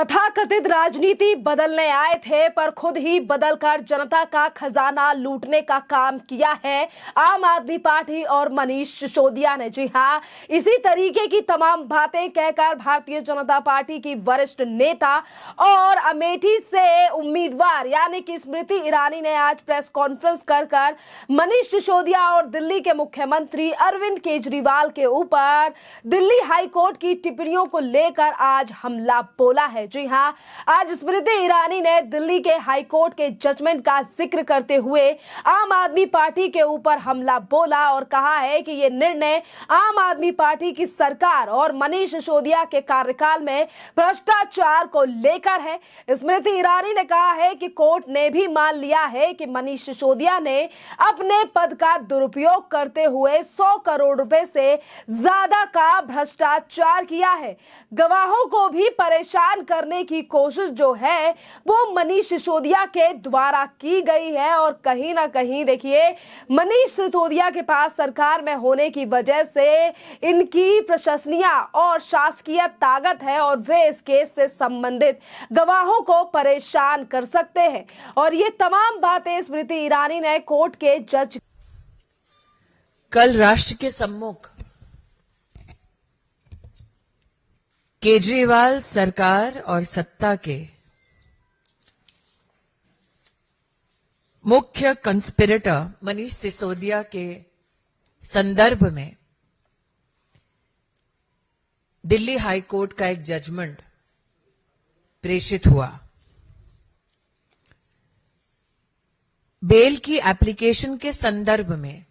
तथाकथित राजनीति बदलने आए थे पर खुद ही बदलकर जनता का खजाना लूटने का काम किया है आम आदमी पार्टी और मनीष सिसोदिया ने। जी हां, इसी तरीके की तमाम बातें कहकर भारतीय जनता पार्टी की वरिष्ठ नेता और अमेठी से उम्मीदवार यानी कि स्मृति ईरानी ने आज प्रेस कॉन्फ्रेंस कर मनीष सिसोदिया और दिल्ली के मुख्यमंत्री अरविंद केजरीवाल के ऊपर दिल्ली हाईकोर्ट की टिप्पणियों को लेकर आज हमला बोला है। जी हां, आज स्मृति ईरानी ने दिल्ली के हाईकोर्ट के जजमेंट का जिक्र करते हुए आम आदमी पार्टी के ऊपर हमला बोला और कहा है कि यह निर्णय आम आदमी पार्टी की सरकार और मनीष सिसोदिया के कार्यकाल में भ्रष्टाचार को लेकर है। स्मृति ईरानी ने कहा है कि कोर्ट ने भी मान लिया है कि मनीष सिसोदिया ने अपने पद का दुरुपयोग करते हुए 100 करोड़ रुपए से ज्यादा का भ्रष्टाचार किया है। गवाहों को भी परेशान करने की कोशिश जो है वो मनीष सिसोदिया के द्वारा की गई है और कहीं ना कहीं देखिए मनीष सिसोदिया के पास सरकार में होने की वजह से इनकी प्रशंसनीय और शासकीय ताकत है और वे इस केस से संबंधित गवाहों को परेशान कर सकते हैं। और ये तमाम बातें स्मृति ईरानी ने कोर्ट के जज कल राष्ट्र के सम्मुख केजरीवाल सरकार और सत्ता के मुख्य कंस्पिरेटर मनीष सिसोदिया के संदर्भ में दिल्ली हाई कोर्ट का एक जजमेंट प्रेषित हुआ। बेल की एप्लीकेशन के संदर्भ में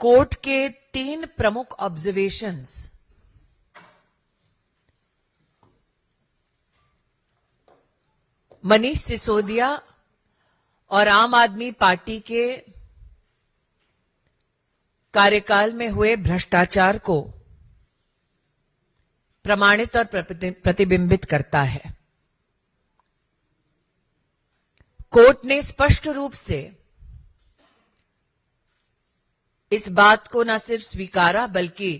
कोर्ट के 3 प्रमुख ऑब्जर्वेशंस मनीष सिसोदिया और आम आदमी पार्टी के कार्यकाल में हुए भ्रष्टाचार को प्रमाणित और प्रतिबिंबित करता है। कोर्ट ने स्पष्ट रूप से इस बात को न सिर्फ स्वीकारा बल्कि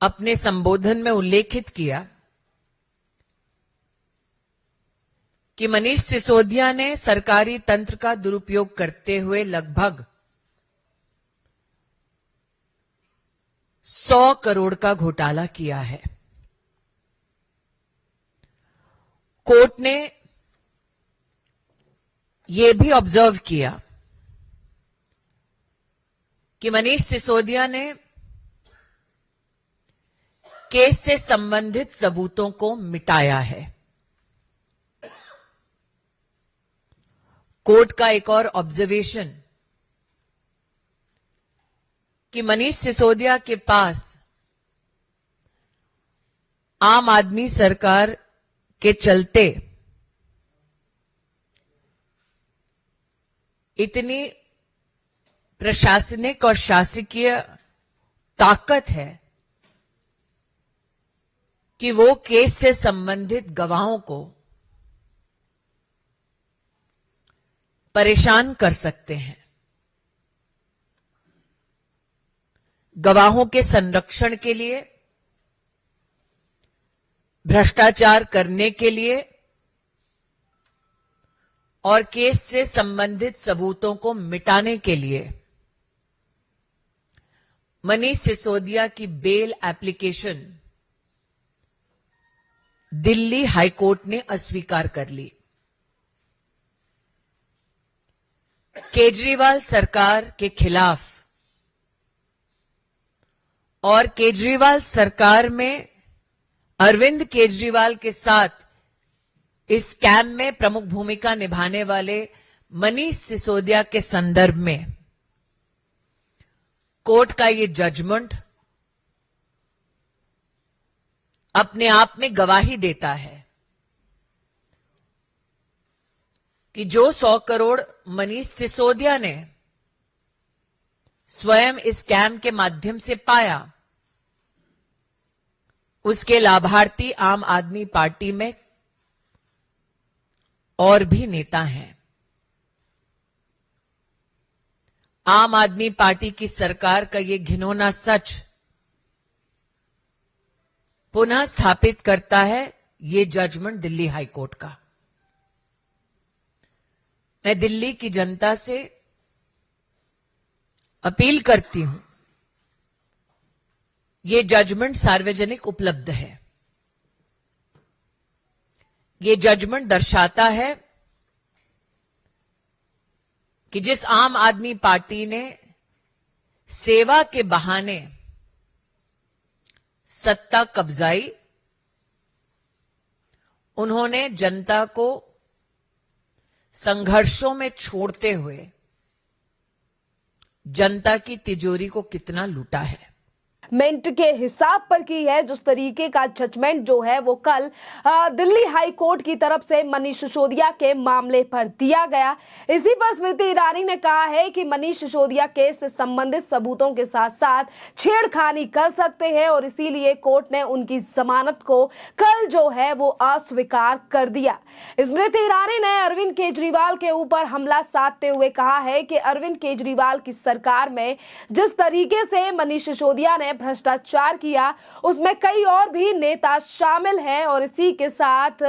अपने संबोधन में उल्लेखित किया कि मनीष सिसोदिया ने सरकारी तंत्र का दुरुपयोग करते हुए लगभग 100 करोड़ का घोटाला किया है। कोर्ट ने यह भी ऑब्जर्व किया कि मनीष सिसोदिया ने केस से संबंधित सबूतों को मिटाया है। कोर्ट का एक और ऑब्जर्वेशन कि मनीष सिसोदिया के पास आम आदमी सरकार के चलते इतनी प्रशासनिक और शासकीय ताकत है कि वो केस से संबंधित गवाहों को परेशान कर सकते हैं। गवाहों के संरक्षण के लिए, भ्रष्टाचार करने के लिए और केस से संबंधित सबूतों को मिटाने के लिए मनीष सिसोदिया की बेल एप्लीकेशन दिल्ली हाईकोर्ट ने अस्वीकार कर ली। केजरीवाल सरकार के खिलाफ और केजरीवाल सरकार में अरविंद केजरीवाल के साथ इस स्कैम में प्रमुख भूमिका निभाने वाले मनीष सिसोदिया के संदर्भ में कोर्ट का ये जजमेंट अपने आप में गवाही देता है कि जो 100 करोड़ मनीष सिसोदिया ने स्वयं इस स्कैम के माध्यम से पाया, उसके लाभार्थी आम आदमी पार्टी में और भी नेता हैं। आम आदमी पार्टी की सरकार का ये घिनौना सच पुनः स्थापित करता है ये जजमेंट दिल्ली हाई कोर्ट का। मैं दिल्ली की जनता से अपील करती हूं, ये जजमेंट सार्वजनिक उपलब्ध है। ये जजमेंट दर्शाता है कि जिस आम आदमी पार्टी ने सेवा के बहाने सत्ता कब्जाई, उन्होंने जनता को संघर्षों में छोड़ते हुए जनता की तिजोरी को कितना लूटा है। मिनट के हिसाब पर की है। जिस तरीके का जजमेंट जो है वो कल दिल्ली हाई कोर्ट की तरफ से मनीष सिसोदिया के मामले पर दिया गया। इसी पर स्मृति ईरानी ने कहा है कि मनीष सिसोदिया केस से संबंधित सबूतों के साथ साथ छेड़खानी कर सकते हैं और इसीलिए कोर्ट ने उनकी जमानत को कल जो है वो अस्वीकार कर दिया। स्मृति ईरानी ने अरविंद केजरीवाल के ऊपर हमला साधते हुए कहा है कि अरविंद केजरीवाल की सरकार में जिस तरीके से मनीष सिसोदिया ने भ्रष्टाचार किया उसमें कई और भी नेता शामिल हैं और इसी के साथ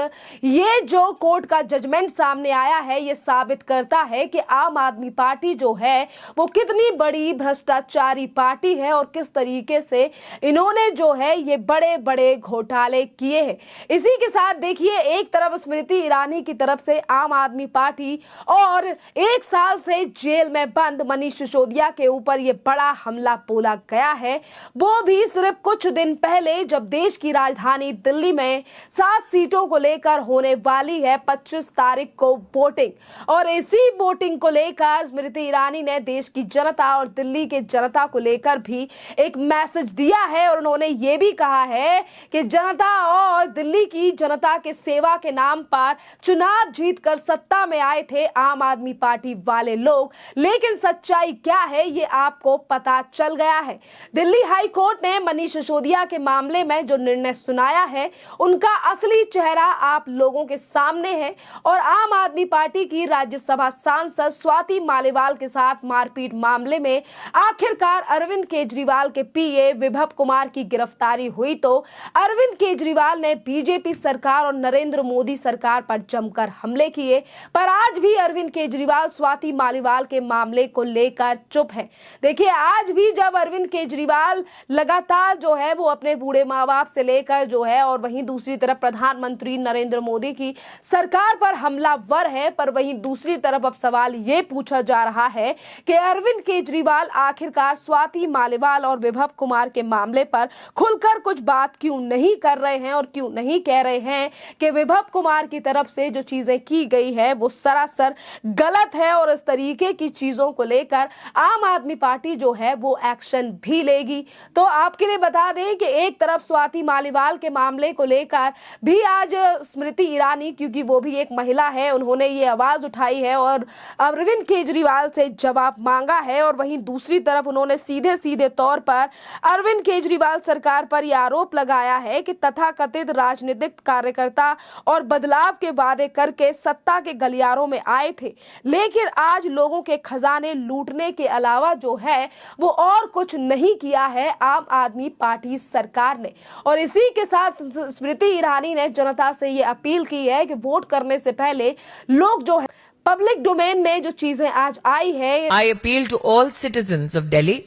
ये जो कोर्ट का जजमेंट सामने आया है ये साबित करता है कि आम आदमी पार्टी जो है वो कितनी बड़ी भ्रष्टाचारी पार्टी है और किस तरीके से इन्होंने जो है ये बड़े बड़े घोटाले किए हैं। इसी के साथ देखिए, एक तरफ स्मृति ईरानी की तरफ से आम आदमी पार्टी और 1 साल से जेल में बंद मनीष सिसोदिया के ऊपर ये बड़ा हमला बोला गया है, वो भी सिर्फ कुछ दिन पहले जब देश की राजधानी दिल्ली में 7 सीटों को लेकर होने वाली है 25 तारीख को वोटिंग और इसी वोटिंग को लेकर स्मृति ईरानी ने देश की जनता और दिल्ली के जनता को लेकर भी एक मैसेज दिया है और उन्होंने ये भी कहा है कि जनता और दिल्ली की जनता के सेवा के नाम पर चुनाव जीतकर सत्ता में आए थे आम आदमी पार्टी वाले लोग, लेकिन सच्चाई क्या है ये आपको पता चल गया है। दिल्ली हाई कोर्ट ने मनीष सिसोदिया के मामले में जो निर्णय सुनाया है उनका असली चेहरा आप लोगों के सामने है और आम आदमी पार्टी की राज्यसभा सांसद स्वाति मालीवाल के साथ मारपीट मामले में आखिरकार अरविंद केजरीवाल के पीए विभव कुमार की गिरफ्तारी हुई तो अरविंद केजरीवाल ने बीजेपी सरकार और नरेंद्र मोदी सरकार पर जमकर हमले किए, पर आज भी अरविंद केजरीवाल स्वाति मालीवाल के मामले को लेकर चुप है। देखिए, आज भी जब अरविंद केजरीवाल लगातार जो है वो अपने बूढ़े माँ बाप से लेकर जो है और वहीं दूसरी तरफ प्रधानमंत्री नरेंद्र मोदी की सरकार पर हमलावर है, पर वहीं दूसरी तरफ अब सवाल ये पूछा जा रहा है कि अरविंद केजरीवाल आखिरकार स्वाति मालीवाल और विभव कुमार के मामले पर खुलकर कुछ बात क्यों नहीं कर रहे हैं और क्यों नहीं कह रहे हैं कि विभव कुमार की तरफ से जो चीजें की गई है वो सरासर गलत है और इस तरीके की चीजों को लेकर आम आदमी पार्टी जो है वो एक्शन भी लेगी। तो आपके लिए बता दें कि एक तरफ स्वाति मालीवाल के मामले को लेकर भी आज स्मृति ईरानी, क्योंकि वो भी एक महिला है, उन्होंने ये आवाज उठाई है और अरविंद केजरीवाल से जवाब मांगा है और वहीं दूसरी तरफ उन्होंने सीधे सीधे तौर पर अरविंद केजरीवाल सरकार पर यह आरोप लगाया है कि तथाकथित राजनीतिक कार्यकर्ता और बदलाव के वादे करके सत्ता के गलियारों में आए थे, लेकिन आज लोगों के खजाने लूटने के अलावा जो है वो और कुछ नहीं किया है आम आदमी पार्टी सरकार ने। और इसी के साथ स्मृति ईरानी ने जनता से ये अपील की है कि वोट करने से पहले लोग जो है पब्लिक डोमेन में जो चीजें आज आई है, I appeal to all citizens of Delhi.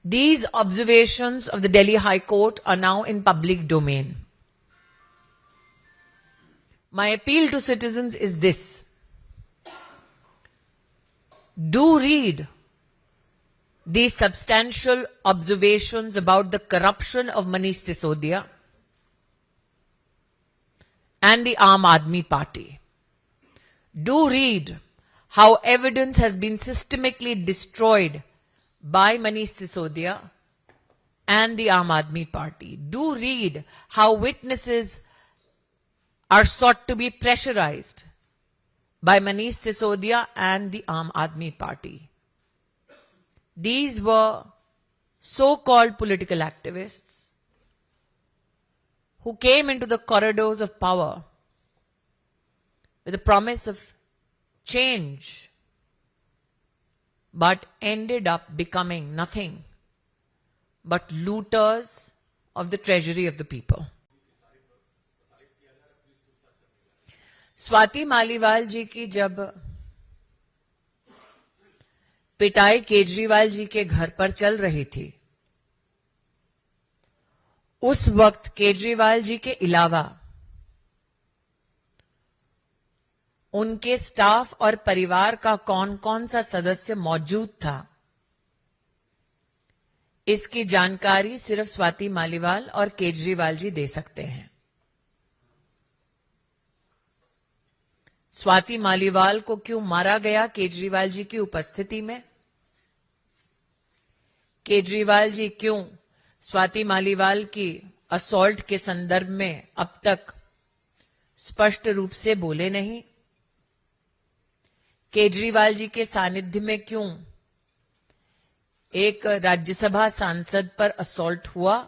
These observations of the Delhi High Court are now in public domain. My appeal to citizens is this. Do read these substantial observations about the corruption of Manish Sisodia and the Aam Aadmi Party. Do read how evidence has been systematically destroyed by Manish Sisodia and the Aam Aadmi Party. Do read how witnesses are sought to be pressurized by Manish Sisodia and the Aam Aadmi Party. These were so-called political activists who came into the corridors of power with the promise of change, but ended up becoming nothing but looters of the treasury of the people. Swati Maliwal जी की जब पिटाई केजरीवाल जी के घर पर चल रही थी, उस वक्त केजरीवाल जी के अलावा उनके स्टाफ और परिवार का कौन कौन सा सदस्य मौजूद था, इसकी जानकारी सिर्फ स्वाति मालीवाल और केजरीवाल जी दे सकते हैं। स्वाति मालीवाल को क्यों मारा गया केजरीवाल जी की उपस्थिति में? केजरीवाल जी क्यों स्वाति मालीवाल की असॉल्ट के संदर्भ में अब तक स्पष्ट रूप से बोले नहीं? केजरीवाल जी के सानिध्य में क्यों एक राज्यसभा सांसद पर असॉल्ट हुआ,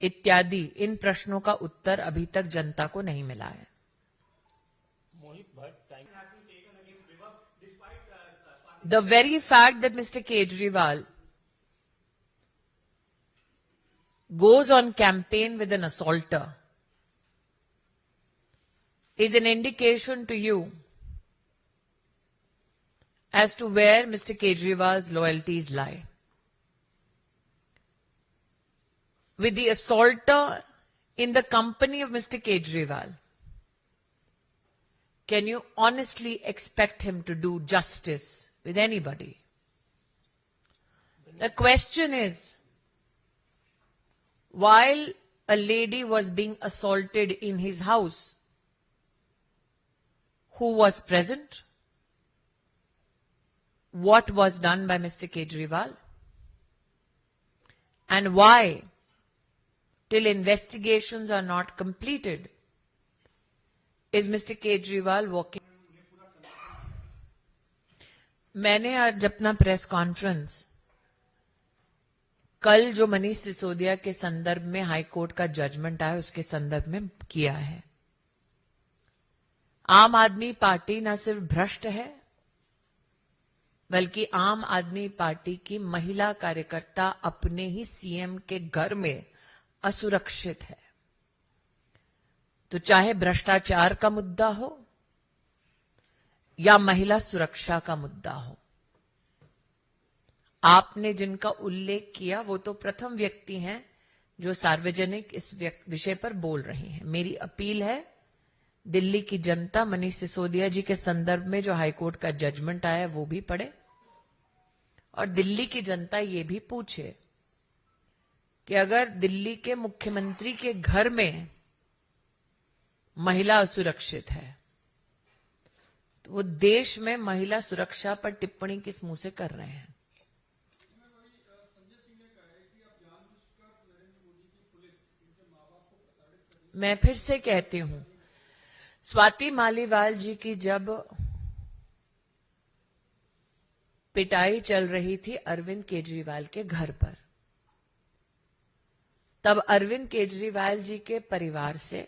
इत्यादि इन प्रश्नों का उत्तर अभी तक जनता को नहीं मिला है। The very fact that Mr. Kejriwal goes on campaign with an assaulter is an indication to you as to where Mr. Kejriwal's loyalties lie. With the assaulter in the company of Mr. Kejriwal, can you honestly expect him to do justice with anybody? The question is, while a lady was being assaulted in his house, who was present? What was done by Mr. Kejriwal? And why, till investigations are not completed, is Mr. Kejriwal walking? मैंने आज अपना press conference कल जो मनीष सिसोदिया के संदर्भ में high court का judgement आया उसके संदर्भ में किया है। आम आदमी पार्टी न सिर्फ भ्रष्ट है, बल्कि आम आदमी पार्टी की महिला कार्यकर्ता अपने ही सीएम के घर में असुरक्षित है। तो चाहे भ्रष्टाचार का मुद्दा हो या महिला सुरक्षा का मुद्दा हो, आपने जिनका उल्लेख किया वो तो प्रथम व्यक्ति हैं जो सार्वजनिक इस विषय पर बोल रही हैं। मेरी अपील है, दिल्ली की जनता मनीष सिसोदिया जी के संदर्भ में जो हाईकोर्ट का जजमेंट आया वो भी पढ़े और दिल्ली की जनता ये भी पूछे कि अगर दिल्ली के मुख्यमंत्री के घर में महिला असुरक्षित है तो वो देश में महिला सुरक्षा पर टिप्पणी किस मुंह से कर रहे हैं? मैं फिर से कहती हूं, स्वाति मालीवाल जी की जब पिटाई चल रही थी अरविंद केजरीवाल के घर पर, तब अरविंद केजरीवाल जी के परिवार से,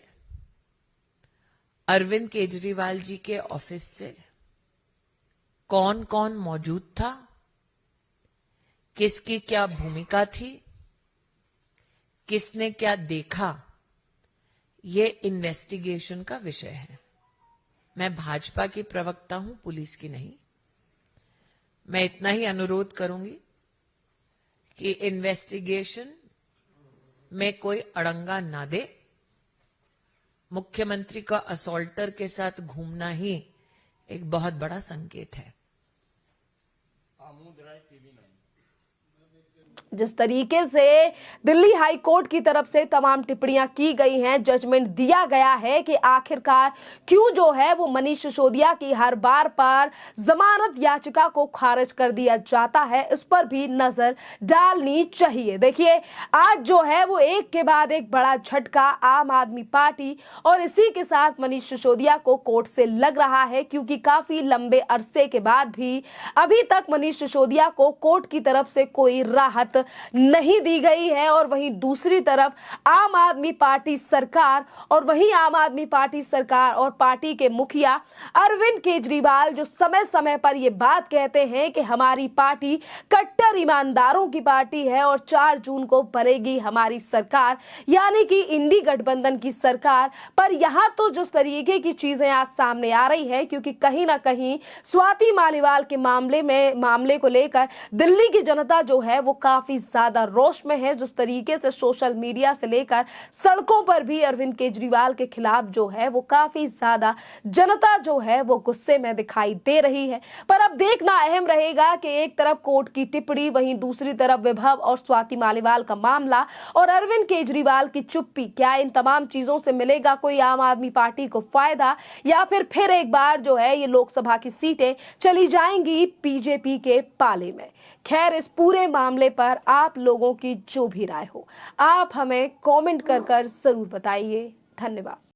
अरविंद केजरीवाल जी के ऑफिस से कौन कौन मौजूद था, किसकी क्या भूमिका थी, किसने क्या देखा, ये इन्वेस्टिगेशन का विषय है। मैं भाजपा की प्रवक्ता हूं, पुलिस की नहीं। मैं इतना ही अनुरोध करूंगी कि इन्वेस्टिगेशन में कोई अड़ंगा ना दे। मुख्यमंत्री का असॉल्टर के साथ घूमना ही एक बहुत बड़ा संकेत है। जिस तरीके से दिल्ली हाई कोर्ट की तरफ से तमाम टिप्पणियां की गई हैं, जजमेंट दिया गया है कि आखिरकार क्यों जो है वो मनीष सिसोदिया की हर बार पर जमानत याचिका को खारिज कर दिया जाता है, इस पर भी नजर डालनी चाहिए। देखिए, आज जो है वो एक के बाद एक बड़ा झटका आम आदमी पार्टी और इसी के साथ मनीष सिसोदिया को कोर्ट से लग रहा है, क्योंकि काफी लंबे अरसे के बाद भी अभी तक मनीष सिसोदिया को कोर्ट की तरफ से कोई राहत सहूलियत नहीं दी गई है और वहीं दूसरी तरफ आम आदमी पार्टी सरकार और वहीं आम आदमी पार्टी सरकार और पार्टी के मुखिया अरविंद केजरीवाल जो समय समय पर ये बात कहते हैं कि हमारी पार्टी कट्टर ईमानदारों की पार्टी है और 4 जून को बनेगी हमारी सरकार, यानी कि इंडी गठबंधन की सरकार। पर यहां तो जिस तरीके की चीजें आज सामने आ रही है, क्योंकि कहीं ना कहीं स्वाति मालीवाल के मामले को लेकर दिल्ली की जनता जो है वो काफी ज्यादा रोष में है। जिस तरीके से सोशल मीडिया से लेकर सड़कों पर भी अरविंद केजरीवाल के खिलाफ जो है वो काफी ज्यादा जनता जो है वो गुस्से में दिखाई दे रही है। पर अब देखना अहम रहेगा कि एक तरफ कोर्ट की टिप्पणी, वहीं दूसरी तरफ विभव और स्वाति मालीवाल का मामला और अरविंद केजरीवाल की चुप्पी, क्या इन तमाम चीजों से मिलेगा कोई आम आदमी पार्टी को फायदा या फिर एक बार जो है ये लोकसभा की सीटें चली जाएंगी बीजेपी के पाले में। खैर, इस पूरे मामले पर आप लोगों की जो भी राय हो आप हमें कमेंट कर जरूर बताइए। धन्यवाद।